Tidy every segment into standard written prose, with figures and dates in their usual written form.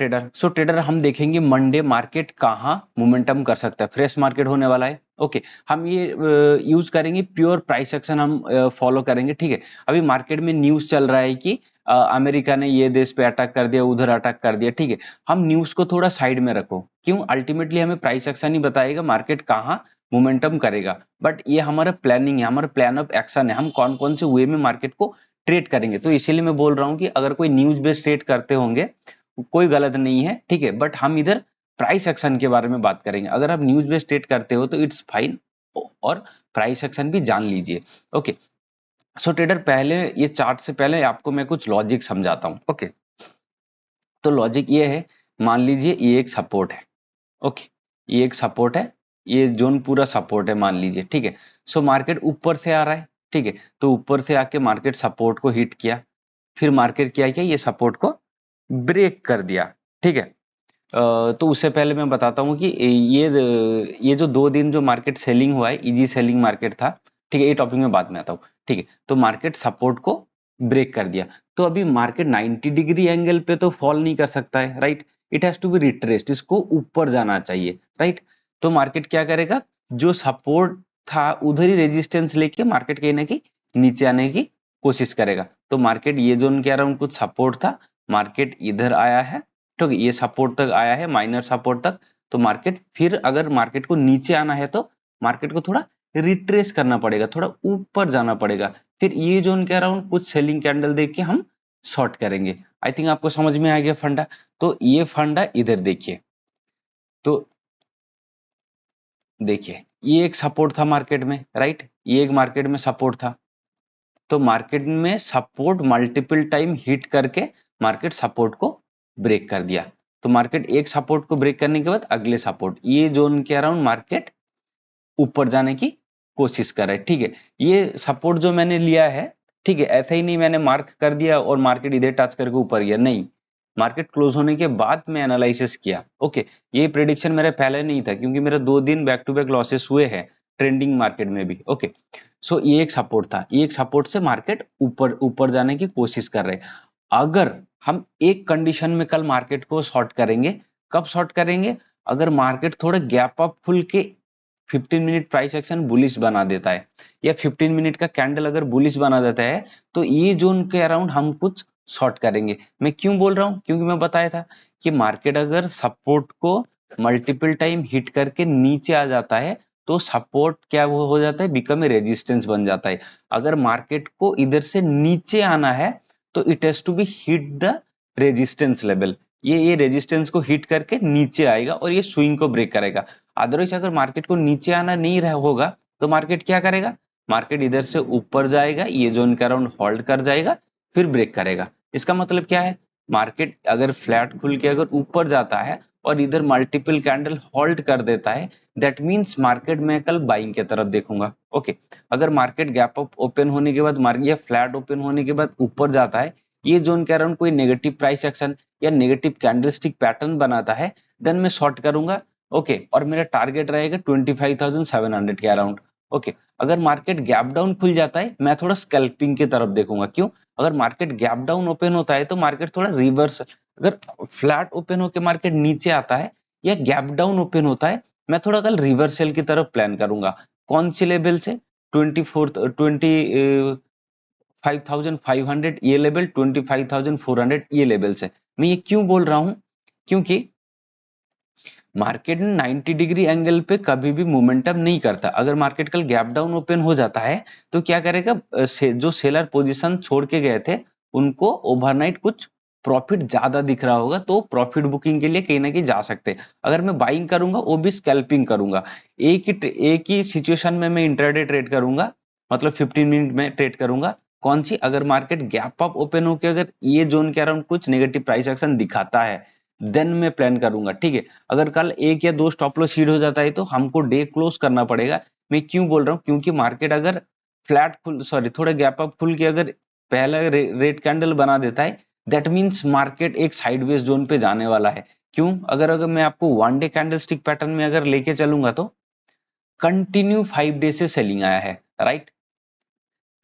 Trader, सो trader हम देखेंगे Monday market कहाँ मोमेंटम कर सकता है, फ्रेश मार्केट होने वाला है। ओके, हम ये यूज करेंगे प्योर प्राइस एक्शन हम फॉलो करेंगे, ठीक है। अभी मार्केट में न्यूज चल रहा है कि अमेरिका ने ये देश पे अटैक कर दिया, उधर अटैक कर दिया, ठीक है। हम न्यूज को थोड़ा साइड में रखो, क्यों, अल्टीमेटली हमें प्राइस एक्शन ही बताएगा मार्केट कहाँ मोमेंटम करेगा। बट ये हमारा प्लानिंग है, हमारा प्लान ऑफ एक्शन है, हम कौन कौन से वे में मार्केट को ट्रेड करेंगे। तो इसीलिए मैं बोल रहा हूँ कि अगर कोई न्यूज बेस्ड ट्रेड करते होंगे कोई गलत नहीं है, ठीक है, बट हम इधर प्राइस एक्शन के बारे में बात करेंगे। अगर आप न्यूज बेस्ड ट्रेड करते हो तो इट्स फाइन, और प्राइस एक्शन भी जान लीजिए। ओके, सो ट्रेडर पहले ये चार्ट से पहले आपको मैं कुछ लॉजिक समझाता हूँ। ओके, तो लॉजिक ये है, मान लीजिए ये एक सपोर्ट है। ओके, ये एक सपोर्ट है, ये जोन पूरा सपोर्ट है मान लीजिए, ठीक है। सो मार्केट ऊपर से आ रहा है, ठीक है, तो ऊपर से आके मार्केट सपोर्ट को हिट किया, फिर मार्केट क्या किया, ये सपोर्ट को ब्रेक कर दिया, ठीक है। तो उससे पहले मैं बताता हूँ कि ये जो 2 दिन जो मार्केट सेलिंग हुआ है, इजी सेलिंग मार्केट था, ठीक है, ये टॉपिक में बाद में आता हूँ, ठीक है। तो मार्केट सपोर्ट को ब्रेक कर दिया, तो अभी मार्केट 90 डिग्री एंगल पे तो फॉल नहीं कर सकता है, right, it has to be retraced, इसको ऊपर जाना चाहिए, राइट। तो मार्केट क्या करेगा, जो सपोर्ट था उधर ही रेजिस्टेंस लेके मार्केट कहीं ना कहीं नीचे आने की कोशिश करेगा। तो मार्केट ये जोन के अराउंड कुछ सपोर्ट था, मार्केट इधर आया है, ठीक है, ये सपोर्ट तक आया है, माइनर सपोर्ट तक। तो मार्केट फिर अगर मार्केट को नीचे आना है तो मार्केट को थोड़ा रिट्रेस करना पड़ेगा, थोड़ा ऊपर जाना पड़ेगा, फिर ये जोन के अराउंड कुछ सेलिंग कैंडल देख के हम शॉर्ट करेंगे। आई थिंक आपको समझ में आ गया फंडा। तो ये फंडा इधर देखिए, तो देखिए ये एक सपोर्ट था मार्केट में, राइट, ये एक मार्केट में सपोर्ट था। तो मार्केट में सपोर्ट मल्टीपल टाइम हिट करके मार्केट सपोर्ट को ब्रेक कर दिया। तो मार्केट एक सपोर्ट को ब्रेक करने के बाद अगले सपोर्ट, ये जोन के अराउंड मार्केट ऊपर जाने की कोशिश कर रहा है, ठीक है। ये सपोर्ट जो मैंने लिया है, ठीक है, ऐसा ही नहीं मैंने मार्क कर दिया और मार्केट इधर टच करके ऊपर गया, नहीं, मार्केट क्लोज होने के बाद मैं एनालिसिस किया। ओके, ये प्रेडिक्शन मेरा पहले नहीं था क्योंकि मेरे 2 दिन बैक टू बैक लॉसेस हुए हैं ट्रेंडिंग मार्केट में भी। ओके, सो ये एक सपोर्ट था, ये एक सपोर्ट से मार्केट ऊपर ऊपर जाने की कोशिश कर रहे हैं। अगर हम एक कंडीशन में कल मार्केट को शॉर्ट करेंगे, कब शॉर्ट करेंगे, अगर मार्केट थोड़ा गैप अप खुल के 15 मिनट प्राइस एक्शन बुलिश बना देता है, या 15 मिनट का कैंडल अगर बुलिश बना देता है, तो ये जोन के अराउंड हम कुछ शॉर्ट करेंगे। मैं क्यों बोल रहा हूं, क्योंकि मैं बताया था कि मार्केट अगर सपोर्ट को मल्टीपल टाइम हिट करके नीचे आ जाता है तो सपोर्ट क्या वो हो जाता है, बिकम ए रेजिस्टेंस बन जाता है। अगर मार्केट को इधर से नीचे आना है तो it has to be hit the resistance level, ये रेजिस्टेंस को हिट करके नीचे आएगा और ये स्विंग को ब्रेक करेगा। अदरवाइज अगर मार्केट को नीचे आना नहीं रहा होगा तो मार्केट क्या करेगा, मार्केट इधर से ऊपर जाएगा, ये जोन के अराउंड होल्ड कर जाएगा, फिर ब्रेक करेगा। इसका मतलब क्या है, मार्केट अगर फ्लैट खुल के अगर ऊपर जाता है और इधर मल्टीपल कैंडल होल्ड कर देता है, दैट मींस मार्केट में कल बाइंग की तरफ देखूंगा। ओके, अगर मार्केट गैप अप ओपन होने के बाद मार्केट या फ्लैट ओपन होने के बाद ऊपर जाता है, ये जोन के अराउंड कोई नेगेटिव प्राइस एक्शन या नेगेटिव कैंडलस्टिक पैटर्न बनाता है, देन मैं शॉर्ट करूंगा। ओके, और मेरा टारगेट रहेगा 25,700 के अराउंड। ओके, अगर मार्केट गैप डाउन खुल जाता है मैं थोड़ा स्कैल्पिंग की तरफ देखूंगा, क्यों, अगर मार्केट गैप डाउन ओपन होता है तो मार्केट थोड़ा रिवर्स, अगर फ्लैट ओपन होकर मार्केट नीचे आता है या गैप डाउन ओपन होता है, मैं थोड़ा कल रिवर्सल की तरफ प्लान करूंगा। कौन सी लेवल से, 25,500 ये लेवल, 25,400 ये लेवल से। मैं ये क्यों बोल रहा हूं, क्योंकि मार्केट 90 डिग्री एंगल पे कभी भी मोमेंटम नहीं करता। अगर मार्केट कल गैप डाउन ओपन हो जाता है तो क्या करेगा, जो सेलर पोजीशन छोड़ के गए थे उनको ओवरनाइट कुछ प्रॉफिट ज्यादा दिख रहा होगा, तो प्रॉफिट बुकिंग के लिए कहीं ना कहीं जा सकते हैं। अगर मैं बाइंग करूंगा वो भी स्कैल्पिंग करूंगा, एक ही सिचुएशन में मैं इंट्राडे ट्रेड करूंगा, मतलब 15 मिनट में ट्रेड करूंगा। कौन सी, अगर मार्केट गैप अप ओपन होकर अगर ये जोन के अराउंड कुछ नेगेटिव प्राइस एक्शन दिखाता है देन मैं प्लान करूंगा, ठीक है। अगर कल एक या दो स्टॉप लॉस हिट हो जाता है तो हमको डे क्लोज करना पड़ेगा। मैं क्यों बोल रहा हूँ, क्योंकि मार्केट अगर फ्लैट खुल सॉरी थोड़ा गैप अप खुल के अगर पहला रेड कैंडल बना देता है, दैट मींस मार्केट एक साइडवेज जोन पे जाने वाला है। क्यों, अगर अगर मैं आपको 1 डे कैंडल स्टिक पैटर्न में अगर लेके चलूंगा तो कंटिन्यू 5 डे से सेलिंग आया है, राइट,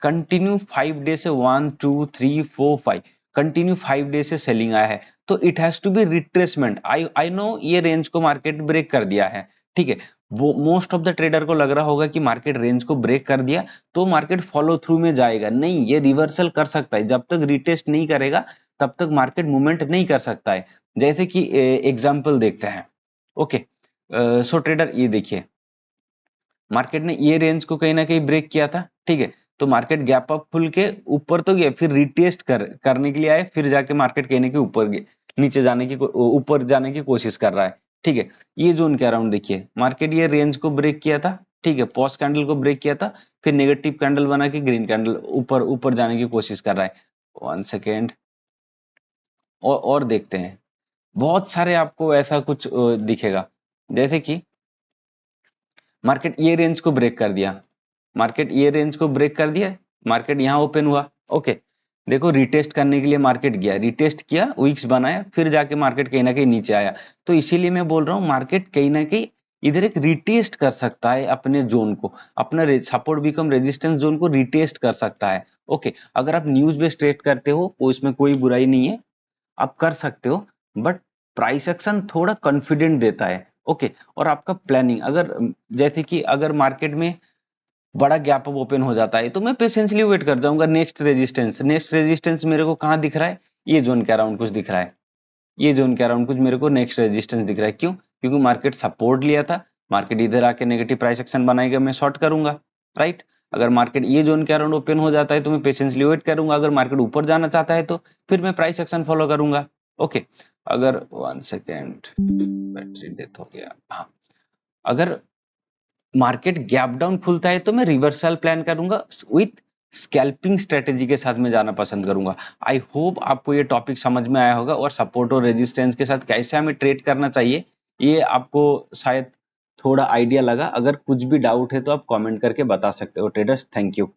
कंटिन्यू 5 डे से 1 2 3 4 5 कंटिन्यू 5 डे से सेलिंग आया है। तो it has to be retracement. I know ये रेंज को मार्केट ब्रेक कर दिया है, ठीक है, वो मोस्ट ऑफ द ट्रेडर को लग रहा होगा कि मार्केट रेंज को ब्रेक कर दिया तो मार्केट फॉलो थ्रू में जाएगा। नहीं, ये रिवर्सल कर सकता है, जब तक रिटेस्ट नहीं करेगा तब तक मार्केट मूवमेंट नहीं कर सकता है। जैसे कि एग्जांपल देखते हैं। ओके, सो ट्रेडर ये देखिए, मार्केट ने ये रेंज को कहीं ना कहीं ब्रेक किया था, ठीक है, तो मार्केट गैप अप खुल के ऊपर तो गया, फिर रिटेस्ट करने के लिए आए, फिर जाके मार्केट कहीं ना कहीं ऊपर नीचे जाने की ऊपर जाने की कोशिश कर रहा है, ठीक है। ये जोन के अराउंड देखिए, मार्केट ये रेंज को ब्रेक किया था, ठीक है, पॉज कैंडल को ब्रेक किया था, फिर नेगेटिव कैंडल बना के ग्रीन कैंडल ऊपर ऊपर जाने की कोशिश कर रहा है। 1 सेकेंड, और देखते हैं, बहुत सारे आपको ऐसा कुछ दिखेगा। जैसे कि मार्केट ये रेंज को ब्रेक कर दिया, मार्केट ये रेंज को ब्रेक कर दिया, मार्केट यहाँ ओपन हुआ, ओके, देखो रिटेस्ट करने के लिए मार्केट गया, रिटेस्ट किया, विक्स बनाया, फिर जाके मार्केट कहीं ना कहीं नीचे आया। तो इसीलिए मैं बोल रहा हूँ मार्केट कहीं ना कहीं इधर एक रिटेस्ट कर सकता है अपने जोन को, अपना सपोर्ट बिकम रेजिस्टेंस जोन को रिटेस्ट कर सकता है। ओके, अगर आप न्यूज बेस्ड ट्रेड करते हो तो इसमें कोई बुराई नहीं है, आप कर सकते हो, बट प्राइस एक्शन थोड़ा कॉन्फिडेंट देता है। ओके, और आपका प्लानिंग अगर जैसे कि अगर मार्केट में बड़ा गैप अप ओपन हो जाता है तो मैं पेशेंसली वेट कर जाऊंगा नेक्स्ट रेजिस्टेंस। नेक्स्ट रेजिस्टेंस मेरे को कहाँ दिख रहा है, ये जोन के अराउंड कुछ दिख रहा है, ये जोन के अराउंड कुछ मेरे को नेक्स्ट रेजिस्टेंस दिख रहा है। क्यों? क्योंकि मार्केट सपोर्ट लिया था, मार्केट इधर आके नेगेटिव प्राइस एक्शन बनाएगा, मैं शॉर्ट करूंगा, राइट। अगर मार्केट ये जोन के अराउंड ओपन हो जाता है तो मैं पेशेंसली वेट करूंगा, अगर मार्केट ऊपर जाना चाहता है तो फिर मैं प्राइस एक्शन फॉलो करूंगा। ओके, अगर 1 सेकेंड, बैटरी डेथ हो गया, हाँ, अगर मार्केट गैप डाउन खुलता है तो मैं रिवर्सल प्लान करूंगा, विथ स्कैल्पिंग स्ट्रेटेजी के साथ मैं जाना पसंद करूंगा। आई होप आपको ये टॉपिक समझ में आया होगा और सपोर्ट और रेजिस्टेंस के साथ कैसे हमें ट्रेड करना चाहिए ये आपको शायद थोड़ा आइडिया लगा। अगर कुछ भी डाउट है तो आप कमेंट करके बता सकते हो ट्रेडर्स। Thank you.